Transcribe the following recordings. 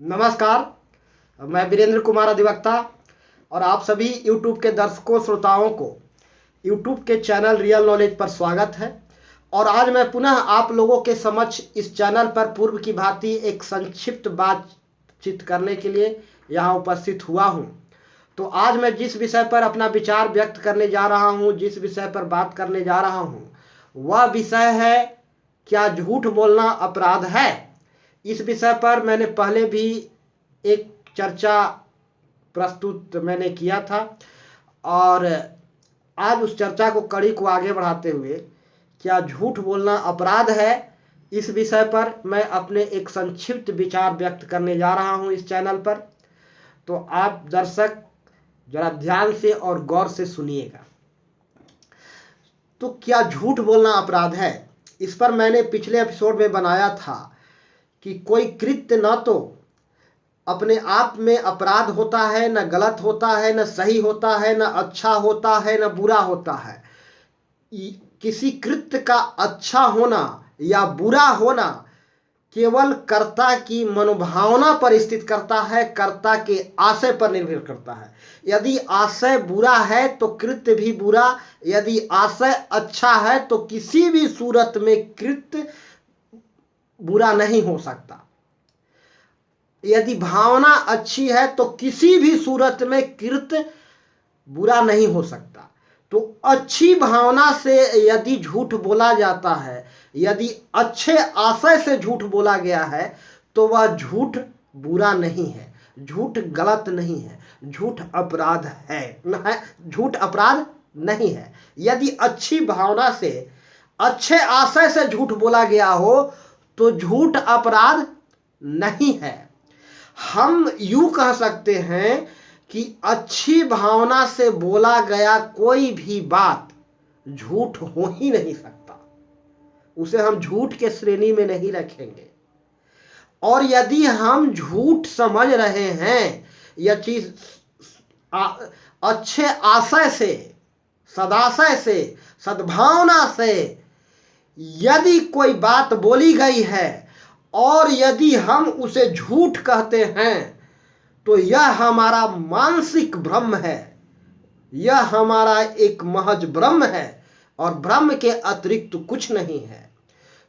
नमस्कार। मैं वीरेंद्र कुमार अधिवक्ता और आप सभी YouTube के दर्शकों श्रोताओं को YouTube के चैनल रियल नॉलेज पर स्वागत है। और आज मैं पुनः आप लोगों के समक्ष इस चैनल पर पूर्व की भांति एक संक्षिप्त बातचीत करने के लिए यहाँ उपस्थित हुआ हूँ। तो आज मैं जिस विषय पर अपना विचार व्यक्त करने जा रहा हूँ, जिस विषय पर बात करने जा रहा हूँ, वह विषय है, क्या झूठ बोलना अपराध है। इस विषय पर मैंने पहले भी एक चर्चा प्रस्तुत मैंने किया था और आज उस चर्चा को कड़ी को आगे बढ़ाते हुए क्या झूठ बोलना अपराध है, इस विषय पर मैं अपने एक संक्षिप्त विचार व्यक्त करने जा रहा हूं इस चैनल पर। तो आप दर्शक जरा ध्यान से और गौर से सुनिएगा। तो क्या झूठ बोलना अपराध है, इस पर मैंने पिछले एपिसोड में बनाया था कि कोई कृत्य न तो अपने आप में अपराध होता है, न गलत होता है, न सही होता है, न अच्छा होता है, न बुरा होता है। किसी कृत्य का अच्छा होना या बुरा होना केवल कर्ता की मनोभावना पर स्थित करता है, कर्ता के आशय पर निर्भर करता है। यदि आशय बुरा है तो कृत्य भी बुरा, यदि आशय अच्छा है तो किसी भी सूरत में कृत्य बुरा नहीं हो सकता। यदि भावना अच्छी है तो किसी भी सूरत में कृत्य बुरा नहीं हो सकता। तो अच्छी भावना से यदि झूठ बोला जाता है, यदि अच्छे आशय से झूठ बोला गया है, तो वह झूठ बुरा नहीं है, झूठ गलत नहीं है, झूठ अपराध है, झूठ अपराध नहीं है। यदि अच्छी भावना से, अच्छे आशय से झूठ बोला गया हो तो झूठ अपराध नहीं है। हम यूं कह सकते हैं कि अच्छी भावना से बोला गया कोई भी बात झूठ हो ही नहीं सकता, उसे हम झूठ के श्रेणी में नहीं रखेंगे। और यदि हम झूठ समझ रहे हैं, यह चीज अच्छे आशय से, सदाशय से, सद्भावना से यदि कोई बात बोली गई है और यदि हम उसे झूठ कहते हैं तो यह हमारा मानसिक भ्रम है, यह हमारा एक महज भ्रम है और भ्रम के अतिरिक्त कुछ नहीं है।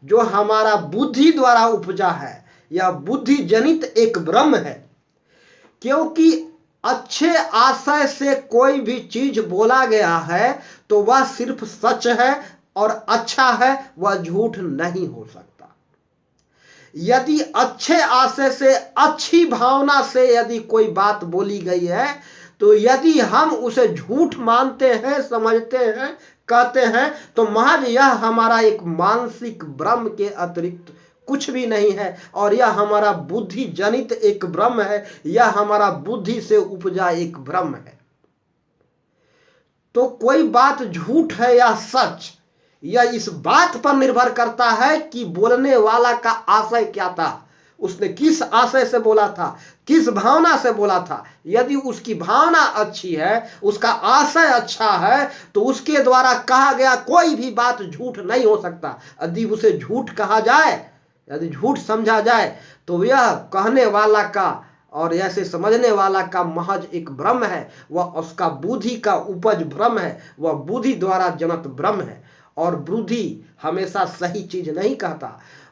जो हमारा बुद्धि द्वारा उपजा है, यह बुद्धि जनित एक भ्रम है। क्योंकि अच्छे आशय से कोई भी चीज बोला गया है तो वह सिर्फ सच है और अच्छा है, वह झूठ नहीं हो सकता। यदि अच्छे आशय से, अच्छी भावना से यदि कोई बात बोली गई है तो यदि हम उसे झूठ मानते हैं, समझते हैं, कहते हैं, तो महज यह हमारा एक मानसिक भ्रम के अतिरिक्त कुछ भी नहीं है और यह हमारा बुद्धि जनित एक भ्रम है, यह हमारा बुद्धि से उपजा एक भ्रम है। तो कोई बात झूठ है या सच, यह इस बात पर निर्भर करता है कि बोलने वाला का आशय क्या था, उसने किस आशय से बोला था, किस भावना से बोला था। यदि उसकी भावना अच्छी है, उसका आशय अच्छा है, तो उसके द्वारा कहा गया कोई भी बात झूठ नहीं हो सकता। यदि उसे झूठ कहा जाए, यदि झूठ समझा जाए, तो यह कहने वाला का और ऐसे समझने वाला का महज एक भ्रम है, वह उसका बुद्धि का उपज भ्रम है, वह बुद्धि द्वारा जनित भ्रम है। और बुद्धि हमेशा सही चीज नहीं कहता।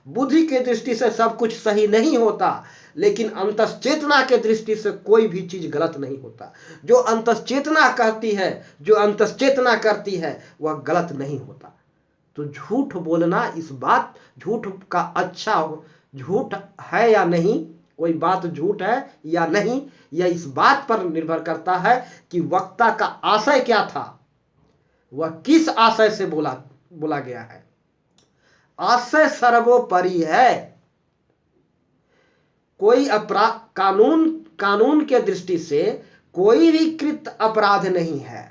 बुद्धि के दृष्टि से सब कुछ सही नहीं होता, लेकिन अंतश्चेतना के दृष्टि से कोई भी चीज गलत नहीं होता। जो अंतश्चेतना कहती है, जो अंतश्चेतना करती है, वह गलत नहीं होता। तो झूठ बोलना, इस बात झूठ का अच्छा हो, झूठ है या नहीं, कोई बात झूठ है या नहीं, यह इस बात पर निर्भर करता है कि वक्ता का आशय क्या था, वह किस आशय से बोला गया है। आशय सर्वोपरि है। कोई अपराध, कानून के दृष्टि से कोई भी कृत्य अपराध नहीं है।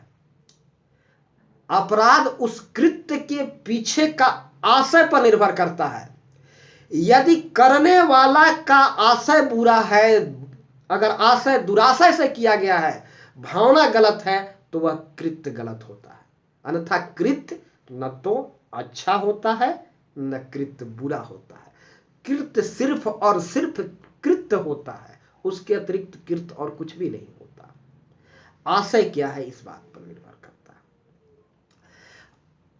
अपराध उस कृत्य के पीछे का आशय पर निर्भर करता है। यदि करने वाला का आशय बुरा है, अगर आशय दुराशय से किया गया है, भावना गलत है, तो वह कृत्य गलत होता है। अन्यथा कृत्य न तो अच्छा होता है, न कृत्य बुरा होता है। कृत्य सिर्फ और सिर्फ कृत्य होता है उसके अतिरिक्त कृत और कुछ भी नहीं होता। आशय क्या है इस बात पर निर्भर करता है।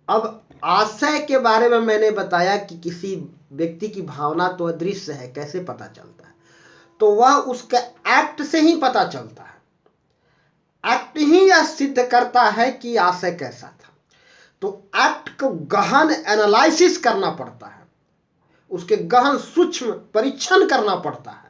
अब आशय के बारे में मैंने बताया कि किसी व्यक्ति की भावना तो अदृश्य है, कैसे पता चलता है, तो वह उसके एक्ट से ही पता चलता है। एक्ट ही यह सिद्ध करता है कि आशय कैसा था। तो एक्ट को गहन एनालिसिस करना पड़ता है, उसके गहन सूक्ष्म परीक्षण करना पड़ता है।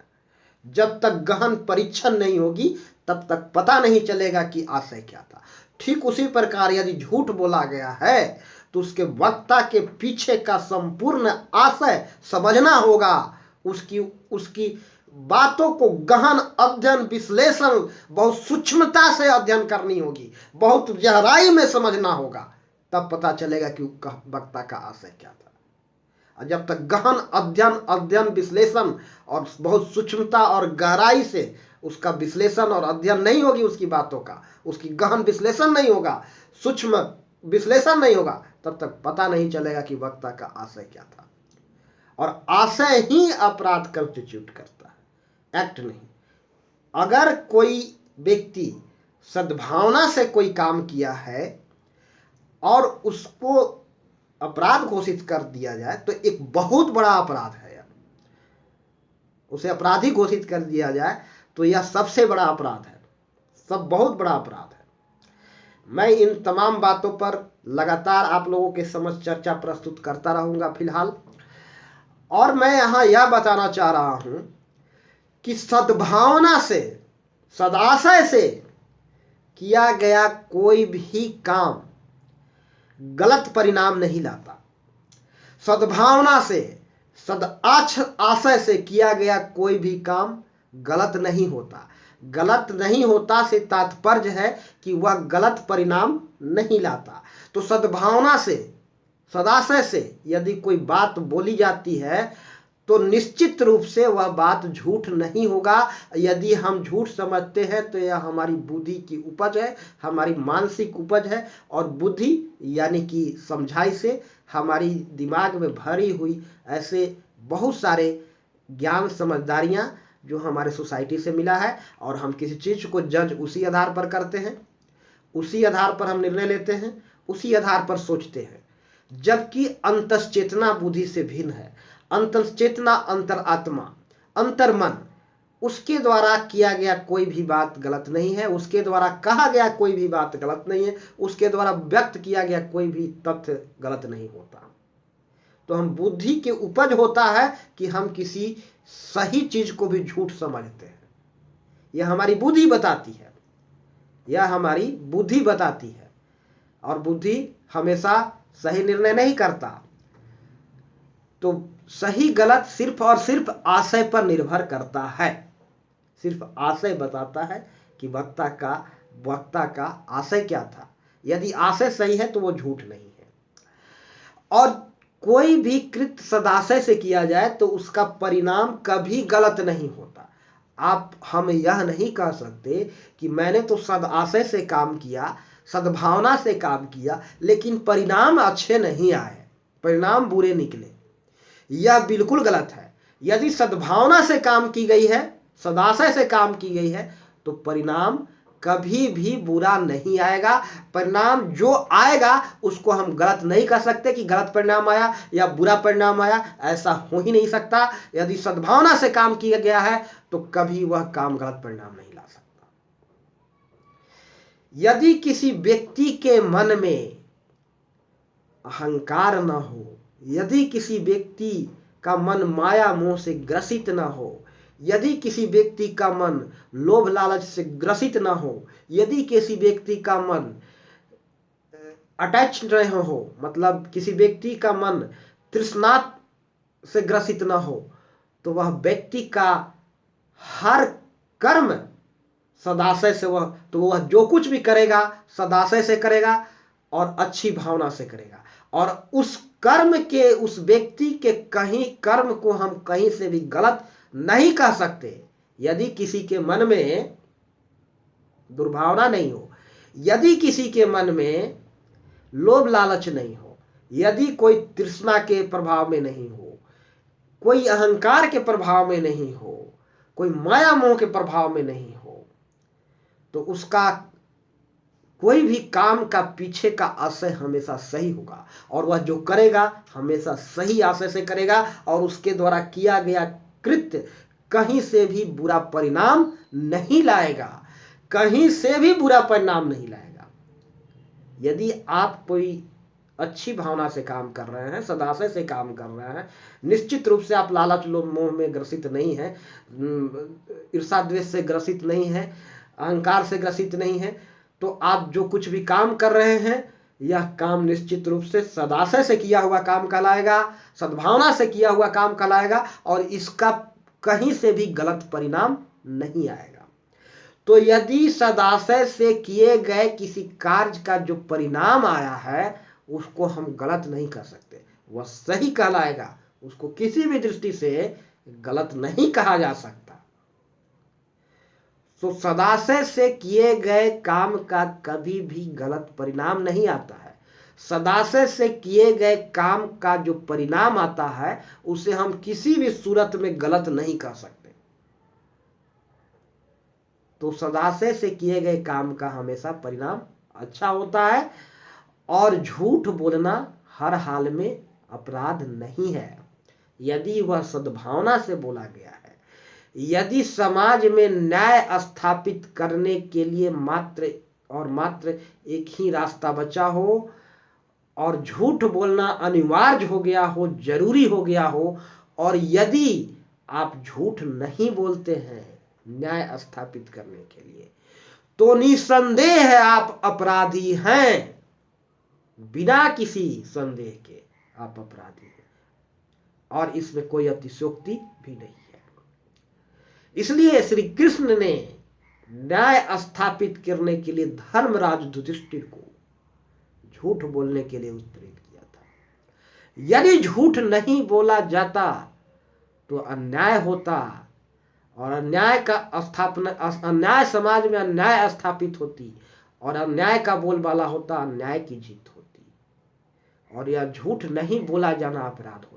जब तक गहन परीक्षण नहीं होगी तब तक पता नहीं चलेगा कि आशय क्या था। ठीक उसी प्रकार यदि झूठ बोला गया है तो उसके वक्ता के पीछे का संपूर्ण आशय समझना होगा, उसकी उसकी बातों को गहन अध्ययन विश्लेषण बहुत सूक्ष्मता से अध्ययन करनी होगी, बहुत गहराई में समझना होगा, तब पता चलेगा कि वक्ता का आशय क्या था। और जब तक गहन अध्ययन विश्लेषण और बहुत सूक्ष्मता और गहराई से उसका विश्लेषण और अध्ययन नहीं होगी, उसकी बातों का, उसकी गहन विश्लेषण नहीं होगा, सूक्ष्म विश्लेषण नहीं होगा, तब तक पता नहीं चलेगा कि वक्ता का आशय क्या था। और आशय ही अपराध कंस्टिट्यूट करता है, एक्ट नहीं। अगर कोई व्यक्ति सद्भावना से कोई काम किया है और उसको अपराध घोषित कर दिया जाए तो एक बहुत बड़ा अपराध है यार। उसे अपराधी घोषित कर दिया जाए तो यह सबसे बड़ा अपराध है, सब बहुत बड़ा अपराध है। मैं इन तमाम बातों पर लगातार आप लोगों के समक्ष चर्चा प्रस्तुत करता रहूंगा फिलहाल। और मैं यहां यह बताना चाह रहा हूं कि सद्भावना से, सदाशय से किया गया कोई भी काम गलत परिणाम नहीं लाता। सद्भावना से, आशय से किया गया कोई भी काम गलत नहीं होता। गलत नहीं होता से तात्पर्य है कि वह गलत परिणाम नहीं लाता। तो सद्भावना से, सदाशय से यदि कोई बात बोली जाती है तो निश्चित रूप से वह बात झूठ नहीं होगा। यदि हम झूठ समझते हैं तो यह हमारी बुद्धि की उपज है, हमारी मानसिक उपज है। और बुद्धि यानी कि समझाई से हमारी दिमाग में भरी हुई ऐसे बहुत सारे ज्ञान समझदारियां जो हमारे सोसाइटी से मिला है, और हम किसी चीज को जज उसी आधार पर करते हैं, उसी आधार पर हम निर्णय लेते हैं, उसी आधार पर सोचते हैं। जबकि अंतश्चेतना बुद्धि से भिन्न है। अंतश्चेतना, अंतरात्मा, अंतर्मन, उसके द्वारा किया गया कोई भी बात गलत नहीं है, उसके द्वारा कहा गया कोई भी बात गलत नहीं है, उसके द्वारा व्यक्त किया गया कोई भी तथ्य गलत नहीं होता। तो हम बुद्धि के उपज होता है कि हम किसी सही चीज को भी झूठ समझते हैं। यह हमारी बुद्धि बताती है, यह हमारी बुद्धि बताती है। और बुद्धि हमेशा सही निर्णय नहीं करता। तो सही गलत सिर्फ और सिर्फ आशय पर निर्भर करता है। सिर्फ आशय बताता है कि वक्ता का आशय क्या था। यदि आशय सही है तो वो झूठ नहीं है। और कोई भी कृत्य सदाशय से किया जाए तो उसका परिणाम कभी गलत नहीं होता। हम यह नहीं कह सकते कि मैंने तो सदाशय से काम किया, सद्भावना से काम किया, लेकिन परिणाम अच्छे नहीं आए, परिणाम बुरे निकले। यह बिल्कुल गलत है। यदि सद्भावना से काम की गई है, सदाशय से काम की गई है, तो परिणाम कभी भी बुरा नहीं आएगा। परिणाम जो आएगा उसको हम गलत नहीं कह सकते कि गलत परिणाम आया या बुरा परिणाम आया, ऐसा हो ही नहीं सकता। यदि सद्भावना से काम किया गया है तो कभी वह काम गलत परिणाम नहीं ला सकता। यदि किसी व्यक्ति के मन में अहंकार न हो, यदि किसी व्यक्ति का मन माया मोह से ग्रसित न हो, यदि किसी व्यक्ति का मन लोभ लालच से ग्रसित न हो, यदि किसी व्यक्ति का मन अटैच न हो, मतलब किसी व्यक्ति का मन तृष्णा से ग्रसित न हो, तो वह व्यक्ति का हर कर्म सदाशय से, वह जो कुछ भी करेगा सदाशय से करेगा और अच्छी भावना से करेगा। और उस कर्म के, उस व्यक्ति के कहीं कर्म को हम कहीं से भी गलत नहीं कह सकते। यदि किसी के मन में दुर्भावना नहीं हो, यदि किसी के मन में लोभ लालच नहीं हो, यदि कोई तृष्णा के प्रभाव में नहीं हो, कोई अहंकार के प्रभाव में नहीं हो, कोई माया मोह के प्रभाव में नहीं हो, तो उसका कोई भी काम का पीछे का आशय हमेशा सही होगा, और वह जो करेगा हमेशा सही आशय से करेगा, और उसके द्वारा किया गया कृत्य कहीं से भी बुरा परिणाम नहीं लाएगा, कहीं से भी बुरा परिणाम नहीं लाएगा। यदि आप कोई अच्छी भावना से काम कर रहे हैं, सदाशय से काम कर रहे हैं, निश्चित रूप से आप लालच लोभ मोह में ग्रसित नहीं हैं, ईर्षा द्वेष से ग्रसित नहीं हैं, अहंकार से ग्रसित नहीं हैं, तो आप जो कुछ भी काम कर रहे हैं यह काम निश्चित रूप से सदाशय से किया हुआ काम कहलाएगा, सद्भावना से किया हुआ काम कहलाएगा, और इसका कहीं से भी गलत परिणाम नहीं आएगा। तो यदि सदाशय से किए गए किसी कार्य का जो परिणाम आया है उसको हम गलत नहीं कर सकते, वह सही कहलाएगा, उसको किसी भी दृष्टि से गलत नहीं कहा जा सकता। तो सदाशय से किए गए काम का कभी भी गलत परिणाम नहीं आता है। सदाशय से किए गए काम का जो परिणाम आता है उसे हम किसी भी सूरत में गलत नहीं कर सकते। तो सदाशय से किए गए काम का हमेशा परिणाम अच्छा होता है, और झूठ बोलना हर हाल में अपराध नहीं है यदि वह सद्भावना से बोला गया है। यदि समाज में न्याय स्थापित करने के लिए मात्र और मात्र एक ही रास्ता बचा हो, और झूठ बोलना अनिवार्य हो गया हो, जरूरी हो गया हो, और यदि आप झूठ नहीं बोलते हैं न्याय स्थापित करने के लिए, तो निसंदेह है आप अपराधी हैं, बिना किसी संदेह के आप अपराधी हैं, और इसमें कोई अतिशयोक्ति भी नहीं है। इसलिए श्री कृष्ण ने न्याय स्थापित करने के लिए धर्मराज युधिष्ठिर को झूठ बोलने के लिए उत्प्रेरित किया था। यदि झूठ नहीं बोला जाता तो अन्याय होता, और अन्याय का स्थापना, अन्याय समाज में अन्याय स्थापित होती, और अन्याय का बोलबाला होता, अन्याय की जीत होती, और यह झूठ नहीं बोला जाना अपराध होता।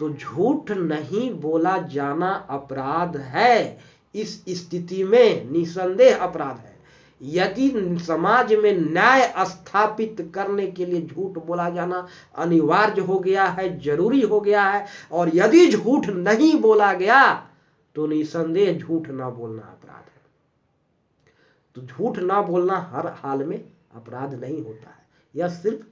तो झूठ नहीं बोला जाना अपराध है, इस स्थिति में निसंदेह अपराध है। यदि समाज में न्याय स्थापित करने के लिए झूठ बोला जाना अनिवार्य हो गया है, जरूरी हो गया है, और यदि झूठ नहीं बोला गया तो निसंदेह झूठ ना बोलना अपराध है। तो झूठ ना बोलना हर हाल में अपराध नहीं होता है, यह सिर्फ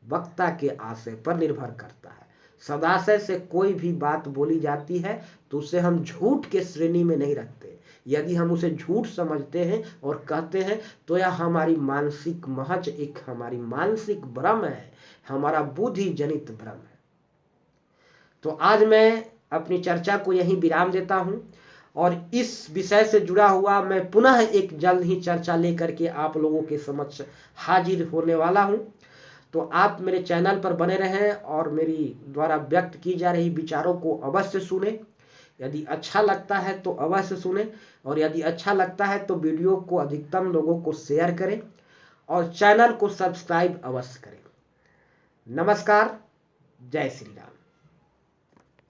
वक्ता के आशय पर निर्भर करता है। सदाशय से कोई भी बात बोली जाती है तो उसे हम झूठ के श्रेणी में नहीं रखते। यदि हम उसे झूठ समझते हैं और कहते हैं तो यह हमारी मानसिक महज एक हमारी मानसिक भ्रम है, हमारा बुद्धि जनित भ्रम है। तो आज मैं अपनी चर्चा को यहीं विराम देता हूं, और इस विषय से जुड़ा हुआ मैं पुनः एक जल्द ही चर्चा लेकर के आप लोगों के समक्ष हाजिर होने वाला हूं। तो आप मेरे चैनल पर बने रहें और मेरी द्वारा व्यक्त की जा रही विचारों को अवश्य सुने। यदि अच्छा लगता है तो अवश्य सुने, और यदि अच्छा लगता है तो वीडियो को अधिकतम लोगों को शेयर करें, और चैनल को सब्सक्राइब अवश्य करें। नमस्कार, जय श्री राम।